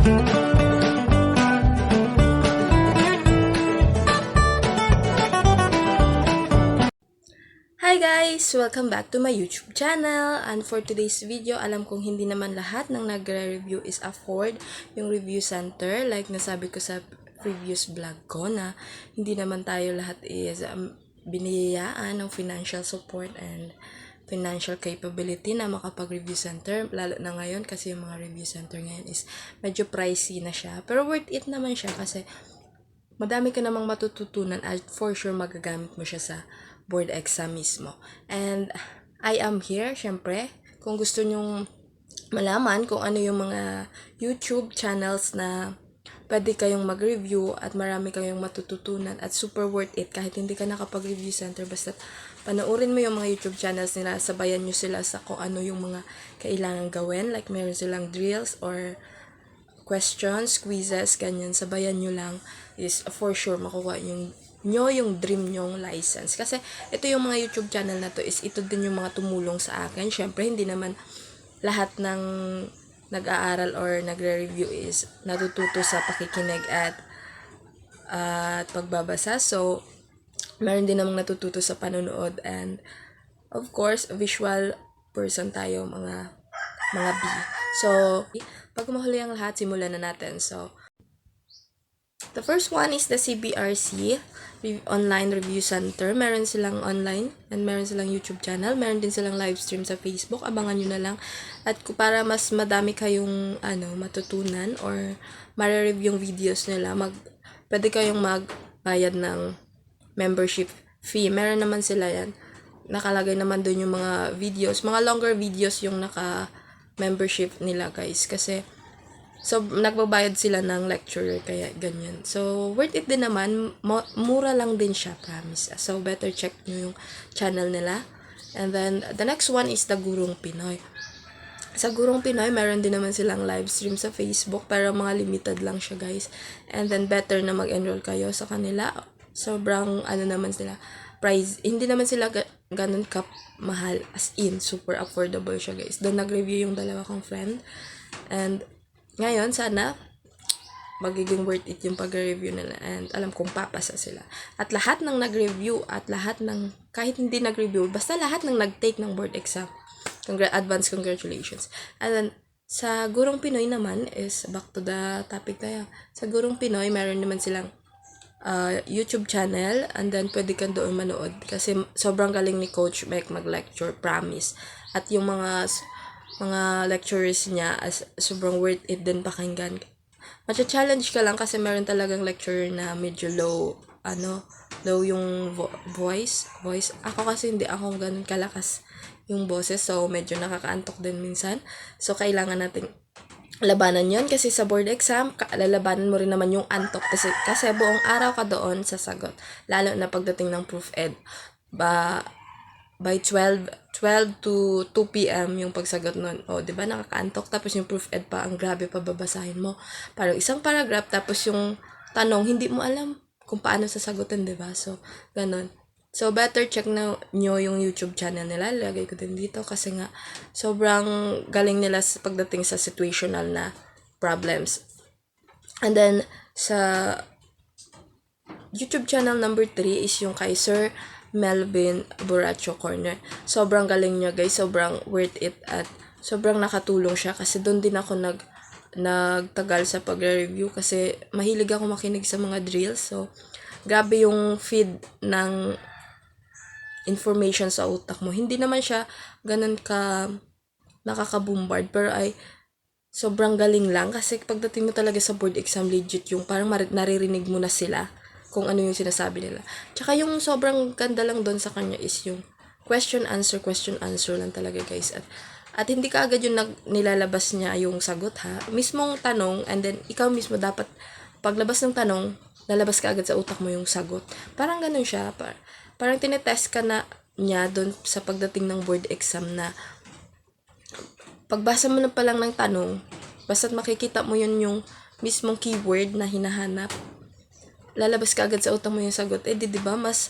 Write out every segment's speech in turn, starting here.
Hi guys! Welcome back to my YouTube channel. And for today's video, alam kong hindi naman lahat ng nagre-review is afford yung review center. Like nasabi ko sa previous vlog ko na hindi naman tayo lahat is biniyayaan ng financial support and financial capability na makapag-review center. Lalo na ngayon kasi yung mga review center ngayon is medyo pricey na siya. Pero worth it naman siya kasi madami ka namang matututunan at for sure magagamit mo siya sa board exam mismo. And I am here, syempre, kung gusto nyong malaman kung ano yung mga YouTube channels na pwede kayong mag-review at marami kayong matututunan at super worth it kahit hindi ka nakapag-review center, basta panoorin mo yung mga YouTube channels nila, sabayan nyo sila sa kung ano yung mga kailangan gawin, like meron silang drills or questions, quizzes, ganyan, sabayan nyo lang is for sure makuha yung dream nyong license. Kasi ito yung mga YouTube channel na to is ito din yung mga tumulong sa akin. Syempre, hindi naman lahat ng nag-aaral or nagre-review is natututo sa pakikinig at pagbabasa. So, meron din namang natututo sa panonood and of course, visual person tayo, mga B. So, pag mahuli ang lahat, simulan na natin. So, the first one is the CBRC, Online Review Center. Meron silang online and meron silang YouTube channel. Meron din silang live stream sa Facebook. Abangan nyo na lang. At para mas madami kayong matutunan or mare-review yung videos nila, pwede kayong magbayad ng membership fee. Meron naman sila yan. Nakalagay naman doon yung mga videos. Mga longer videos yung naka-membership nila, guys. Kasi so, nagbabayad sila ng lecturer, kaya ganyan. So, worth it din naman. Mura lang din siya, promise. So, better check nyo yung channel nila. And then, the next one is the Gurong Pinoy. Sa Gurong Pinoy, meron din naman silang live stream sa Facebook, pero mga limited lang siya, guys. And then, better na mag-enroll kayo sa kanila. Sobrang, naman sila, price. Hindi naman sila ganun mahal, as in, super affordable siya, guys. Doon nag-review yung dalawa kong friend. And, ngayon, sana magiging worth it yung pag-review nila and alam kong papasa sila. At lahat ng nag-review at lahat ng, kahit hindi nag-review, basta lahat ng nag-take ng board exam, advance congratulations. And then, sa Gurong Pinoy naman is, back to the topic tayo. Sa Gurong Pinoy, meron naman silang YouTube channel and then pwede kang doon manood kasi sobrang galing ni Coach Mike mag-lecture, promise. At yung mga lecturers niya as sobrang worth it din pakinggan. Macha-challenge ka lang kasi meron talagang lecturer na medyo low yung voice. Ako kasi hindi ako ganun kalakas yung boses, so medyo nakakaantok din minsan. So kailangan nating labanan yon kasi sa board exam, lalabanan mo rin naman yung antok kasi buong araw ka doon sa sagot. Lalo na pagdating ng proof ed. By 12 to 2 p.m. yung pagsagot nun. O, di ba nakakaantok? Tapos yung proof ed pa, ang grabe pa babasahin mo. Parang isang paragraph, tapos yung tanong, hindi mo alam kung paano sasagutin, di ba? So, ganun. So, better check na nyo yung YouTube channel nila. Lagay ko din dito kasi nga, sobrang galing nila pagdating sa situational na problems. And then, sa YouTube channel number 3 is yung kay Sir Melvin Buracho Corner. Sobrang galing niya, guys. Sobrang worth it at sobrang nakatulong siya kasi doon din ako nagtagal sa pag-review kasi mahilig ako makinig sa mga drills. So, grabe yung feed ng information sa utak mo. Hindi naman siya ganun ka nakaka-bombard pero sobrang galing lang kasi pagdating mo talaga sa board exam, legit yung parang naririnig mo na sila kung ano yung sinasabi nila. Tsaka yung sobrang ganda lang doon sa kanya is yung question answer lang talaga, guys. At hindi ka agad yung nilalabas niya yung sagot, ha. Mismong tanong and then ikaw mismo dapat paglabas ng tanong, lalabas ka agad sa utak mo yung sagot. Parang ganun siya. Parang tinetest ka na niya doon sa pagdating ng board exam na pagbasa mo na pa lang ng tanong, basta't makikita mo yun yung mismong keyword na hinahanap, lalabas ka agad sa utak mo yung sagot, di ba, mas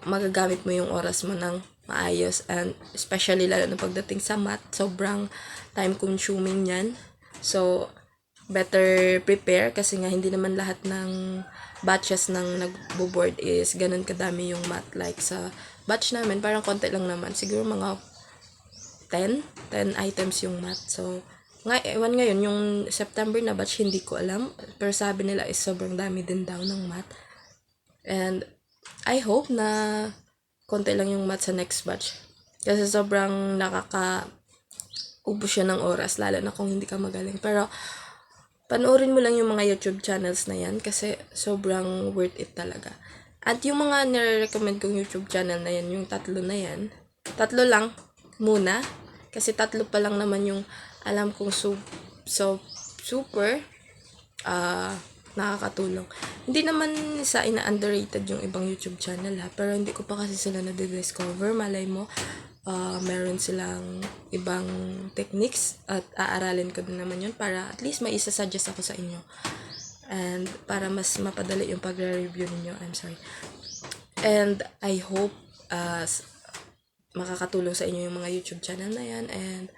magagamit mo yung oras mo ng maayos and especially lalo na pagdating sa math, sobrang time consuming yan. So, better prepare kasi nga hindi naman lahat ng batches ng nagbo-board is ganun kadami yung math. Like sa batch namin, parang konti lang naman. Siguro mga 10 items yung math. So, ewan ngayon, yung September na batch, hindi ko alam. Pero sabi nila is sobrang dami din daw ng math. And I hope na konti lang yung math sa next batch. Kasi sobrang ubos siya ng oras, lalo na kung hindi ka magaling. Pero, panoorin mo lang yung mga YouTube channels na yan kasi sobrang worth it talaga. At yung mga nire-recommend kong YouTube channel na yan, yung tatlo na yan, tatlo lang muna. Kasi tatlo pa lang naman yung alam kong super nakakatulong. Hindi naman sa ina-underrated yung ibang YouTube channel ha, pero hindi ko pa kasi sila na-discover. Malay mo, meron silang ibang techniques at aaralin ko din naman yun para at least may isa-suggest ako sa inyo. And para mas mapadali yung pagre-review ninyo. I'm sorry. And I hope makakatulong sa inyo yung mga YouTube channel na yan. And